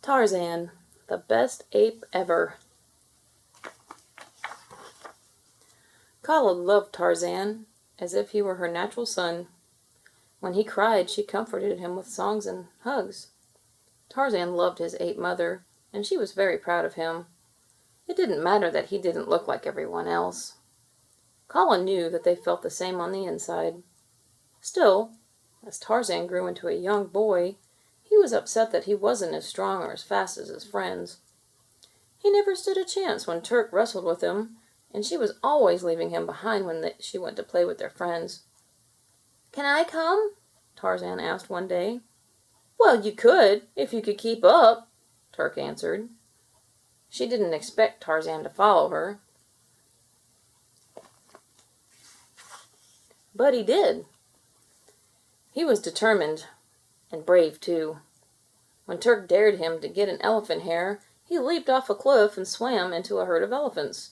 Tarzan, the best ape ever. Kala loved Tarzan as if he were her natural son. When he cried, she comforted him with songs and hugs. Tarzan loved his ape mother, and she was very proud of him. It didn't matter that he didn't look like everyone else. Kala knew that they felt the same on the inside. Still, as Tarzan grew into a young boy, he was upset that he wasn't as strong or as fast as his friends. He never stood a chance when Terk wrestled with him, and she was always leaving him behind when she went to play with their friends. "Can I come?" Tarzan asked one day. "Well, you could, if you could keep up," Terk answered. She didn't expect Tarzan to follow her. But he did. He was determined, and brave too. When Terk dared him to get an elephant hair, he leaped off a cliff and swam into a herd of elephants.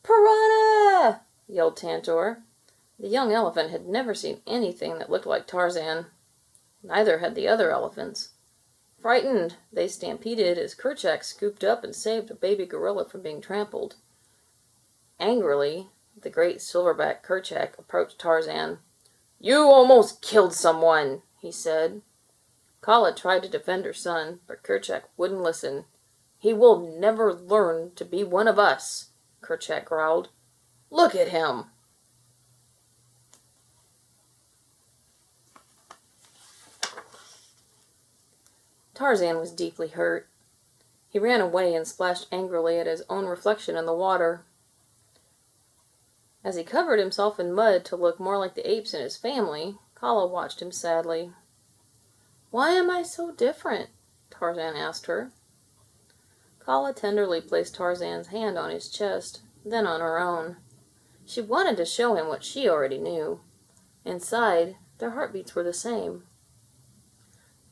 "Piranha!" yelled Tantor. The young elephant had never seen anything that looked like Tarzan. Neither had the other elephants. Frightened, they stampeded as Kerchak scooped up and saved a baby gorilla from being trampled. Angrily, the great silverback Kerchak approached Tarzan. "You almost killed someone," he said. Kala tried to defend her son, but Kerchak wouldn't listen. "He will never learn to be one of us," Kerchak growled. "Look at him." Tarzan was deeply hurt. He ran away and splashed angrily at his own reflection in the water. As he covered himself in mud to look more like the apes in his family, Kala watched him sadly. "Why am I so different?" Tarzan asked her. Kala tenderly placed Tarzan's hand on his chest, then on her own. She wanted to show him what she already knew. Inside, their heartbeats were the same.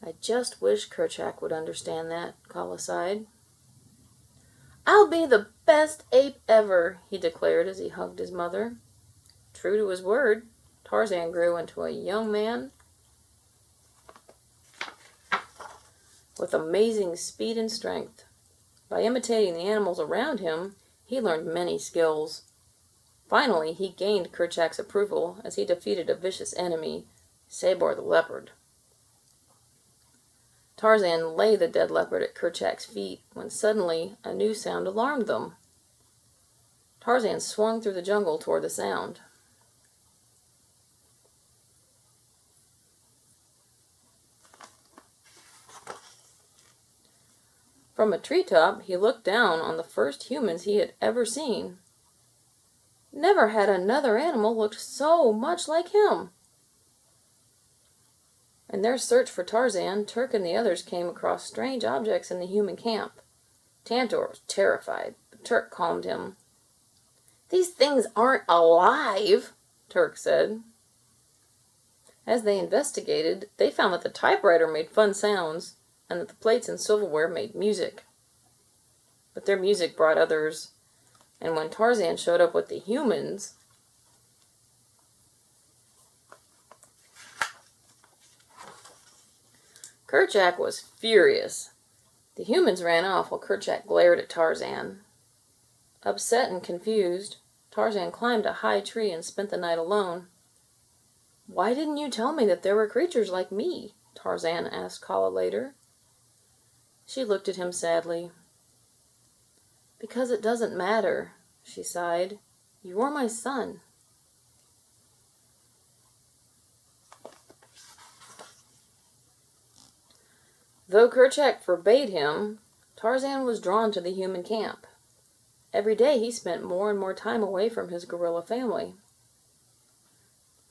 "I just wish Kerchak would understand that," Kala sighed. "I'll be the best ape ever," he declared as he hugged his mother. True to his word, Tarzan grew into a young man with amazing speed and strength. By imitating the animals around him, he learned many skills. Finally, he gained Kerchak's approval as he defeated a vicious enemy, Sabor the Leopard. Tarzan lay the dead leopard at Kerchak's feet when suddenly a new sound alarmed them. Tarzan swung through the jungle toward the sound. From a treetop, he looked down on the first humans he had ever seen. Never had another animal looked so much like him. In their search for Tarzan, Terk and the others came across strange objects in the human camp. Tantor was terrified, but Terk calmed him. "These things aren't alive," Terk said. As they investigated, they found that the typewriter made fun sounds, and that the plates and silverware made music. But their music brought others, and when Tarzan showed up with the humans, Kerchak was furious. The humans ran off while Kerchak glared at Tarzan. Upset and confused, Tarzan climbed a high tree and spent the night alone. "Why didn't you tell me that there were creatures like me?" Tarzan asked Kala later. She looked at him sadly. "Because it doesn't matter," she sighed. "You're my son." Though Kerchak forbade him, Tarzan was drawn to the human camp. Every day he spent more and more time away from his gorilla family.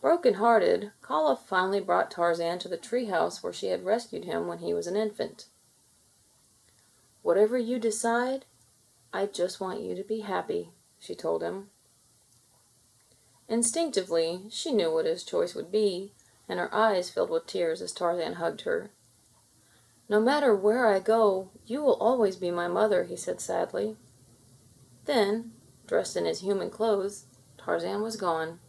Broken-hearted, Kala finally brought Tarzan to the treehouse where she had rescued him when he was an infant. "Whatever you decide, I just want you to be happy," she told him. Instinctively, she knew what his choice would be, and her eyes filled with tears as Tarzan hugged her. "No matter where I go, you will always be my mother," he said sadly. Then, dressed in his human clothes, Tarzan was gone.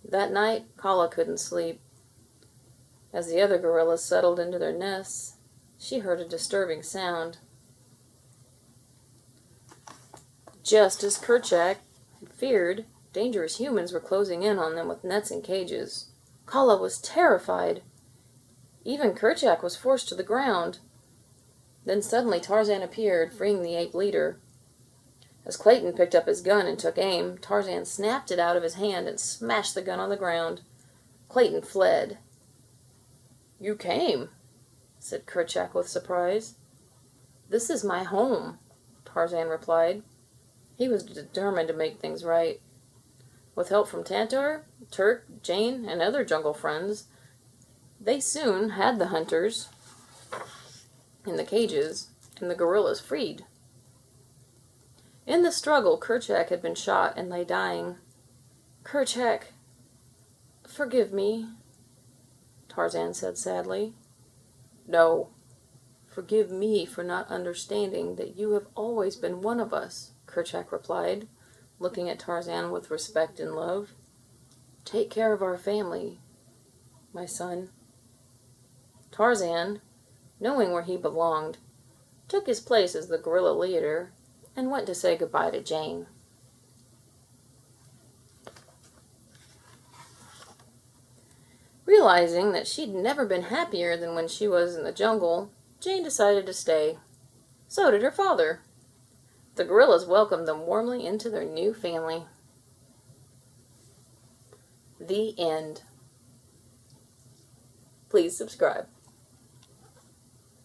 That night, Kala couldn't sleep. As the other gorillas settled into their nests, she heard a disturbing sound. Just as Kerchak had feared, dangerous humans were closing in on them with nets and cages. Kala was terrified. Even Kerchak was forced to the ground. Then suddenly Tarzan appeared, freeing the ape leader. As Clayton picked up his gun and took aim, Tarzan snapped it out of his hand and smashed the gun on the ground. Clayton fled. "You came," said Kerchak with surprise. "This is my home," Tarzan replied. He was determined to make things right. With help from Tantor, Terk, Jane, and other jungle friends, they soon had the hunters in the cages and the gorillas freed. In the struggle, Kerchak had been shot and lay dying. "Kerchak, forgive me," Tarzan said sadly. "No, forgive me for not understanding that you have always been one of us," Kerchak replied, looking at Tarzan with respect and love. "Take care of our family, my son." Tarzan, knowing where he belonged, took his place as the gorilla leader and went to say goodbye to Jane. Realizing that she'd never been happier than when she was in the jungle, Jane decided to stay. So did her father. The gorillas welcomed them warmly into their new family. The end. Please subscribe.